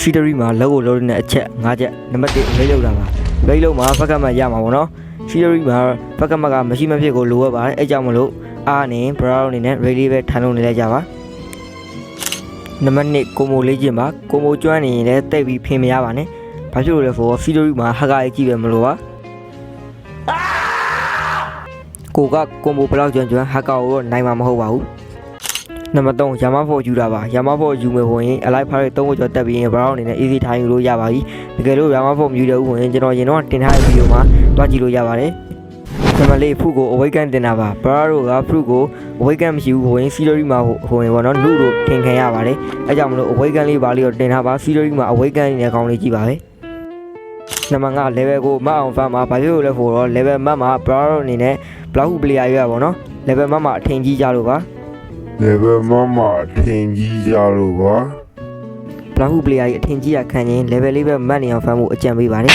Scenery မှာလောကိုလုံးနေတဲ့အချက်၅ချက်နံပါတ်1ရိတ်လောက်တာပါရိတ်လောက်မှာဘက်ကမှရမှာပေါ့နော် Scenery မှာဘက်ကမှကမရှိမဖြစ်ကိုလိုအပ်ပါတယ်အဲကြောင့်မလို့အားနဲ့ brow အနေနဲ့ ready ပဲထိုင်လို့နေလိုက်ကြပါနံပါတ်2ကိုမိုလေးချင်းပါကိုမိုကျွမ်းနေရင်လည်းတိတ်ပြီးဖင်မရပါနဲ့ဘာဖြစ်လို့လဲဆိုတော့ Scenery မှာဟာကကြီးပဲမလို့ပါကိုကကိုမိုဘလောက်ကျွမ်းဟာကောကိုတော့နိုင်မှာမဟုတ်ပါဘူးနံပါတ်3 Yamaha 4ယူတာပါ Yamaha 4ယူမယ်ဝင်ရင် Alive Fire 3ကိုကျော်တက်ပြီးရင် brown အနေနဲ့ easy ထိုင်ယူလို့ရပါပြီတကယ်လို့ Yamaha 4မယူတဲ့ဥဝင်ကျွန်တော်ရင်တော့တင်ထားတဲ့ဗီဒီယိုမှာတွားကြည့်လို့ရပါတယ်နံပါတ်4 fruit ကို awaken တင်တာပါ brown တို့က fruit ကို awaken မရှိဘူးဝင် Scenery မှာဟိုရင်ပေါ့နော်လူတို့ထင်ခံရပါတယ်အဲကြောင့်မလို့ awaken လေးပါလေးတော့တင်ထားပါ Scenery မှာ awaken နေတဲ့ကောင်းလေးကြည့်ပါပဲနံပါတ်5 level ကိုမအောင်ဖတ်မှာဘာဖြစ်လို့လဲဆိုတော့ level မတ်မှာ brown အနေနဲ့ block player ရွရပါတော့ level မတ်မှာအထင်ကြီးကြလို့ပါlevel မထင်ကြီးကြလို့ပါ block player ကြီးအထင်ကြီးရခံရင် level လေးပဲမတ်နေအောင်ဖတ်မှုအကြံပေးပါတယ်